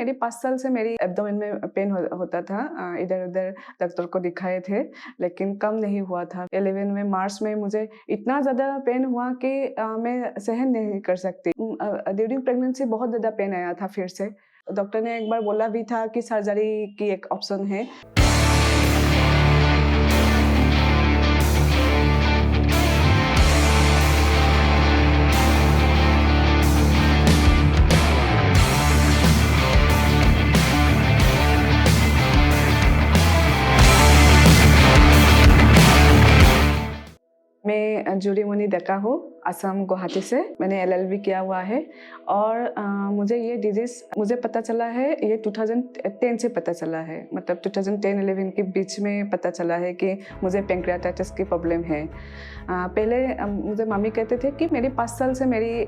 मेरी 5 साल से मेरी एब्डोमेन में पेन होता था। इधर-उधर डॉक्टर को दिखाए थे, लेकिन कम नहीं हुआ था। 11 में मार्च में मुझे इतना ज़्यादा पेन हुआ कि मैं सहन नहीं कर सकती। ड्यूरिंग प्रेगनेंसी बहुत ज़्यादा पेन आया था फिर से। डॉक्टर ने एक बार बोला भी था कि सर्जरी की एक ऑप्शन है। मैं जूरी मुनि डेका हूँ, असम गुवाहाटी से। मैंने LLB किया हुआ है और मुझे ये डिजीज़ मुझे पता चला है, ये 2010 से पता चला है। मतलब 2010-11 के बीच में पता चला है कि मुझे पैंक्रियाटाइटिस की प्रॉब्लम है। पहले मुझे मम्मी कहते थे कि मेरी 5 साल से मेरी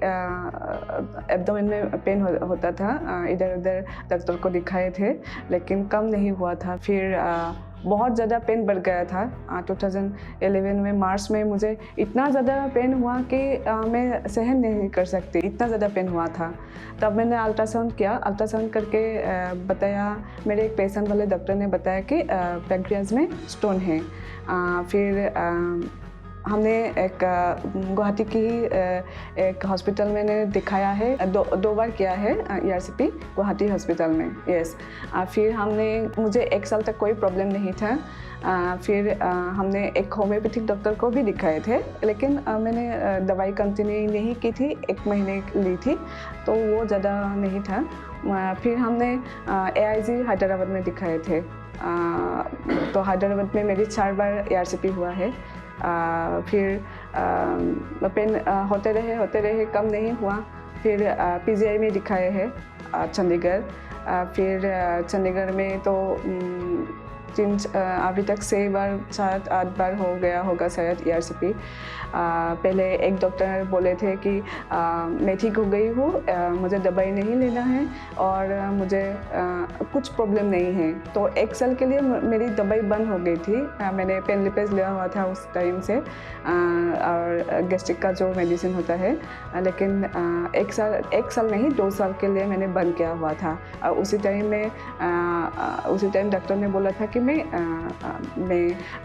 एब्डोमेन में पेन होता था। इधर-उधर डॉक्टर को दिखाए थे, लेकिन कम नहीं हुआ था। फिर बहुत ज़्यादा पेन बढ़ गया था। 2011 में मार्च में मुझे इतना ज़्यादा पेन हुआ कि मैं सहन नहीं कर सकती, इतना ज़्यादा पेन हुआ था। तब मैंने अल्ट्रासाउंड किया। अल्ट्रासाउंड करके बताया, मेरे एक पेशेंट वाले डॉक्टर ने बताया कि पैंक्रियाज में स्टोन है। फिर हमने एक गुवाहाटी की ही एक हॉस्पिटल में दिखाया है। दो बार किया है ERCP गुवाहाटी हॉस्पिटल में। यस। फिर मुझे 1 साल तक कोई प्रॉब्लम नहीं था। फिर हमने एक होम्योपैथिक डॉक्टर को भी दिखाए थे, लेकिन मैंने दवाई कंटिन्यू नहीं की थी, 1 महीने ली थी, तो वो ज़्यादा नहीं था। फिर हमने AIG हैदराबाद में दिखाए थे। तो हैदराबाद में मेरी 4 बार ERCP हुआ है। फिर पेन होते रहे, कम नहीं हुआ। फिर PGI में दिखाए हैं चंडीगढ़। फिर चंडीगढ़ में तो अभी तक 6 बार 7-8 बार हो गया होगा शायद ERCP। पहले एक डॉक्टर बोले थे कि मैं ठीक हो गई हूँ, मुझे दवाई नहीं लेना है और मुझे कुछ प्रॉब्लम नहीं है। तो 1 साल के लिए मेरी दवाई बंद हो गई थी। मैंने पेनलिपेज लिया हुआ था उस टाइम से, और गैस्ट्रिक का जो मेडिसिन होता है, लेकिन 1 साल नहीं 2 साल के लिए मैंने बंद किया हुआ था। उसी टाइम डॉक्टर ने बोला था कि मैं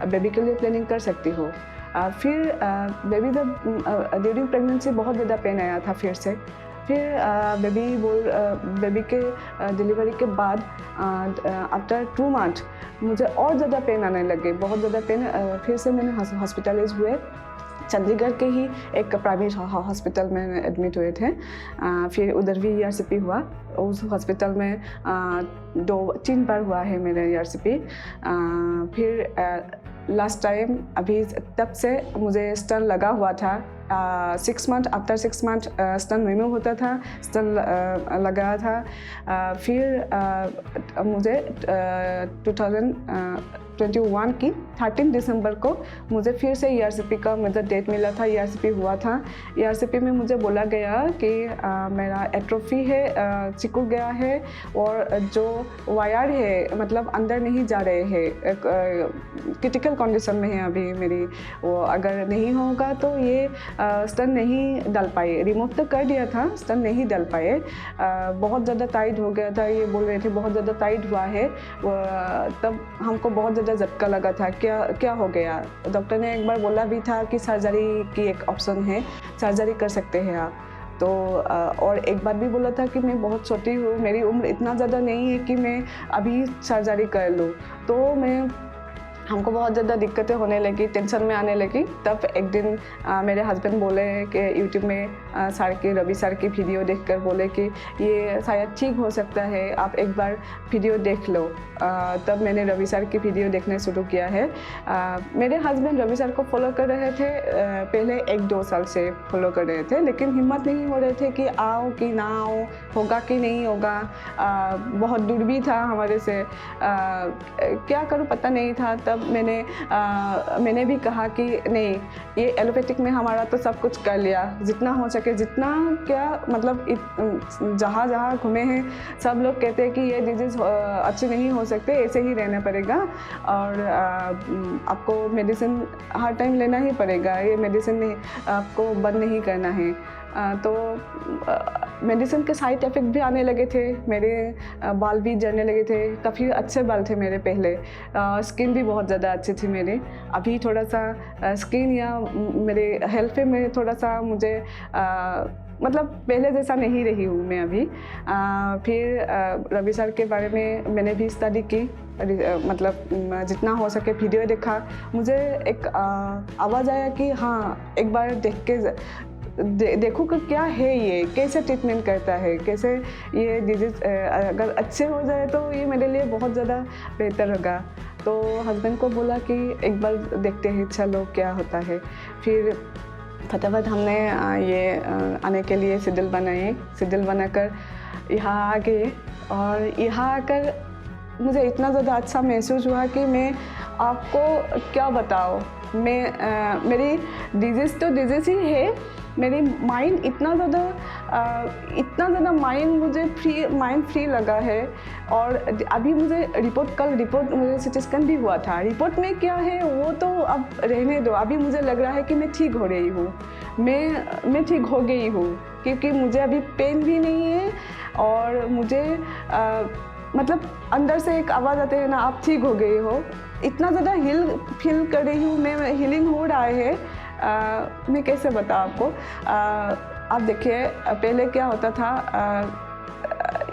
बेबी के लिए प्लानिंग कर सकती हूँ। फिर ड्यूरिंग प्रेगनेंसी बहुत ज़्यादा पेन आया था फिर से। फिर बेबी के डिलीवरी के बाद आफ्टर 2 मंथ मुझे और ज़्यादा पेन आने लगे, बहुत ज़्यादा पेन। फिर से मैंने हॉस्पिटलाइज हुए। चंडीगढ़ के ही एक प्राइवेट हॉस्पिटल में एडमिट हुए थे। फिर उधर भी ERCP हुआ। उस हॉस्पिटल में 2-3 बार हुआ है मेरा ERCP। फिर लास्ट टाइम अभी तब से मुझे स्टन लगा हुआ था। 6 month after 6 month stent remove होता था, स्टन लगा था। फिर मुझे 2021 की 13 दिसंबर को मुझे फिर से ERCP का मुझे डेट मिला था। ERCP हुआ था। ERCP में मुझे बोला गया कि मेरा एट्रोफी है, सिकुड़ गया है, और जो वायर है मतलब अंदर नहीं जा रहे हैं। क्रिटिकल कंडीशन में है अभी मेरी। वो अगर नहीं होगा तो ये स्टन नहीं डाल पाए। रिमूव तो कर दिया था, स्टन नहीं डाल पाए। बहुत ज़्यादा टाइट हो गया था, ये बोल रहे थे बहुत ज़्यादा टाइट हुआ है। तब हमको बहुत ज़्यादा झटका लगा था, क्या हो गया। डॉक्टर ने एक बार बोला भी था कि सर्जरी की एक ऑप्शन है, सर्जरी कर सकते हैं आप। तो और एक बार भी बोला था कि मैं बहुत छोटी हूँ, मेरी उम्र इतना ज़्यादा नहीं है कि मैं अभी सर्जरी कर लूँ। तो हमको बहुत ज़्यादा दिक्कतें होने लगी, टेंशन में आने लगी। तब एक दिन मेरे हस्बैंड बोले कि यूट्यूब में रवि सर की वीडियो देखकर बोले कि ये शायद ठीक हो सकता है, आप एक बार वीडियो देख लो। तब मैंने रवि सर की वीडियो देखने शुरू किया है। मेरे हस्बैंड रवि सर को फॉलो कर रहे थे, पहले 1-2 साल से फॉलो कर रहे थे, लेकिन हिम्मत नहीं हो रहे थे कि आओ कि ना आओ, होगा कि नहीं होगा। बहुत दूर भी था हमारे से, क्या करूँ पता नहीं था। तब मैंने भी कहा कि नहीं, ये एलोपैथिक में हमारा तो सब कुछ कर लिया, जितना हो सके, जितना क्या मतलब जहाँ घूमे हैं सब लोग कहते हैं कि ये डिजीज़ अच्छी नहीं हो सकते, ऐसे ही रहना पड़ेगा और आपको मेडिसिन हर टाइम लेना ही पड़ेगा, ये मेडिसिन नहीं आपको बंद नहीं करना है। तो मेडिसिन के साइड इफ़ेक्ट भी आने लगे थे, मेरे बाल भी झड़ने लगे थे। काफ़ी अच्छे बाल थे मेरे पहले, स्किन भी बहुत ज़्यादा अच्छी थी मेरी। अभी थोड़ा सा स्किन या मेरे हेल्थ पे में थोड़ा सा मुझे मतलब पहले जैसा नहीं रही हूँ मैं अभी। फिर रवि सर के बारे में मैंने भी स्टडी की, मतलब जितना हो सके वीडियो देखा। मुझे एक आवाज़ आया कि हाँ, एक बार देख के देखो कि क्या है ये, कैसे ट्रीटमेंट करता है, कैसे ये डिजीज़ अगर अच्छे हो जाए तो ये मेरे लिए बहुत ज़्यादा बेहतर होगा। तो हस्बैंड को बोला कि एक बार देखते हैं, चलो क्या होता है। फिर फटाफट हमने ये आने के लिए शेड्यूल बनाए। शेड्यूल बनाकर यहाँ आ गए और यहाँ आकर मुझे इतना ज़्यादा अच्छा महसूस हुआ कि मैं आपको क्या बताऊँ। मेरी डिजीज़ तो डिजीज़ ही है, मेरी माइंड इतना ज़्यादा माइंड फ्री लगा है। और अभी मुझे रिपोर्ट मुझे सीटी स्कैन भी हुआ था। रिपोर्ट में क्या है वो तो अब रहने दो, अभी मुझे लग रहा है कि मैं ठीक हो रही हूँ, मैं ठीक हो गई हूँ, क्योंकि मुझे अभी पेन भी नहीं है। और मुझे मतलब अंदर से एक आवाज़ आती है ना, आप ठीक हो गई हो। इतना ज़्यादा फील कर रही हूँ मैं, हीलिंग हो रहा है। मैं कैसे बताऊँ आपको। आप देखिए, पहले क्या होता था,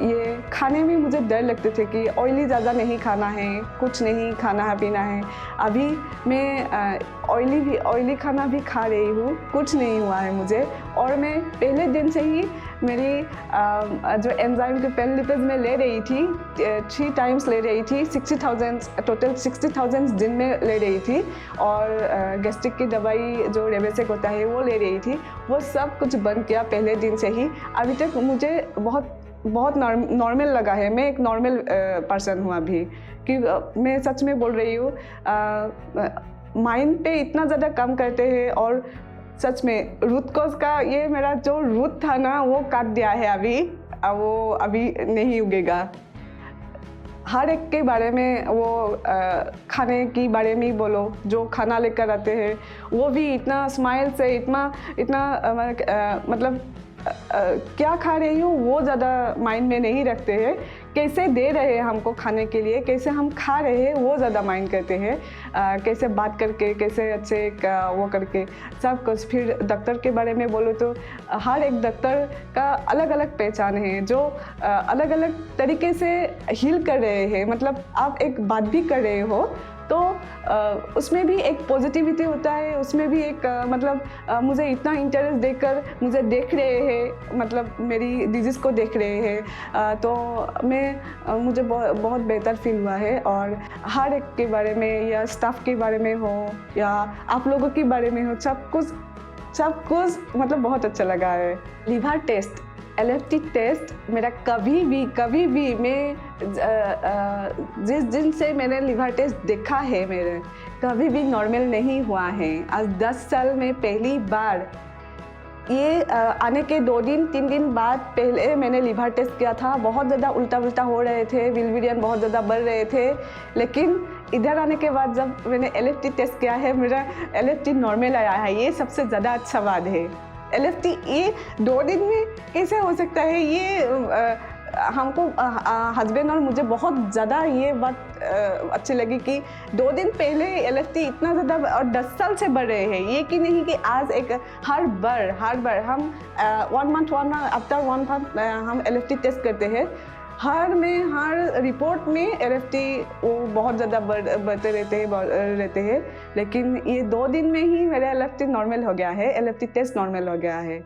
ये खाने में मुझे डर लगते थे कि ऑयली ज़्यादा नहीं खाना है, कुछ नहीं खाना है पीना है। अभी मैं ऑयली खाना भी खा रही हूँ, कुछ नहीं हुआ है मुझे। और मैं पहले दिन से ही मेरी जो एंजाइम के पेन लिपिड में ले रही थी, 3 टाइम्स ले रही थी, 60,000 टोटल 60,000 दिन में ले रही थी। और गैस्ट्रिक की दवाई जो रेवेसेक होता है वो ले रही थी। वो सब कुछ बंद किया पहले दिन से ही। अभी तक मुझे बहुत नॉर्मल लगा है। मैं एक नॉर्मल पर्सन हूँ अभी, कि मैं सच में बोल रही हूँ। माइंड पे इतना ज़्यादा काम करते हैं। और सच में रूट कॉज का ये मेरा जो रूट था ना, वो काट दिया है अभी, वो अभी नहीं उगेगा। हर एक के बारे में वो खाने की बारे में ही बोलो, जो खाना लेकर आते हैं वो भी इतना स्माइल से, इतना मतलब क्या खा रही हूँ वो ज़्यादा माइंड में नहीं रखते हैं। कैसे दे रहे हैं हमको खाने के लिए, कैसे हम खा रहे हैं वो ज़्यादा माइंड करते हैं। कैसे बात करके, कैसे अच्छे वो करके सब कुछ। फिर डॉक्टर के बारे में बोलो तो हर एक डॉक्टर का अलग अलग पहचान है, जो अलग अलग तरीके से हील कर रहे हैं। मतलब आप एक बात भी कर रहे हो तो उसमें भी एक पॉजिटिविटी होता है, उसमें भी एक मतलब मुझे इतना इंटरेस्ट देकर मुझे देख रहे हैं, मतलब मेरी डिजीज़ को देख रहे हैं। तो मुझे बहुत बेहतर फील हुआ है। और हर एक के बारे में, या स्टाफ के बारे में हो या आप लोगों के बारे में हो, सब कुछ मतलब बहुत अच्छा लगा है। लिवर टेस्ट, LFT टेस्ट मेरा कभी भी मैं जिस दिन से मैंने लिवर टेस्ट देखा है, मेरे कभी भी नॉर्मल नहीं हुआ है। आज 10 साल में पहली बार, ये आने के 2-3 दिन बाद पहले मैंने लिवर टेस्ट किया था। बहुत ज़्यादा उल्टा हो रहे थे, बिलिरुबिन बहुत ज़्यादा बढ़ रहे थे। लेकिन इधर आने के बाद जब मैंने LFT टेस्ट किया है, मेरा LFT नॉर्मल आया है। ये सबसे ज़्यादा अच्छा बात है। LFT ये 2 दिन में कैसे हो सकता है, ये हमको हस्बैंड और मुझे बहुत ज़्यादा ये बात अच्छी लगी कि 2 दिन पहले LFT इतना ज़्यादा और 10 साल से बढ़ रहे हैं। ये कि नहीं कि आज एक हर बार हम 1 मंथ आफ्टर 1 मंथ हम LFT टेस्ट करते हैं। हर रिपोर्ट में LFT वो बहुत ज़्यादा बढ़ते रहते हैं। लेकिन ये 2 दिन में ही मेरा LFT नॉर्मल हो गया है, LFT टेस्ट नॉर्मल हो गया है।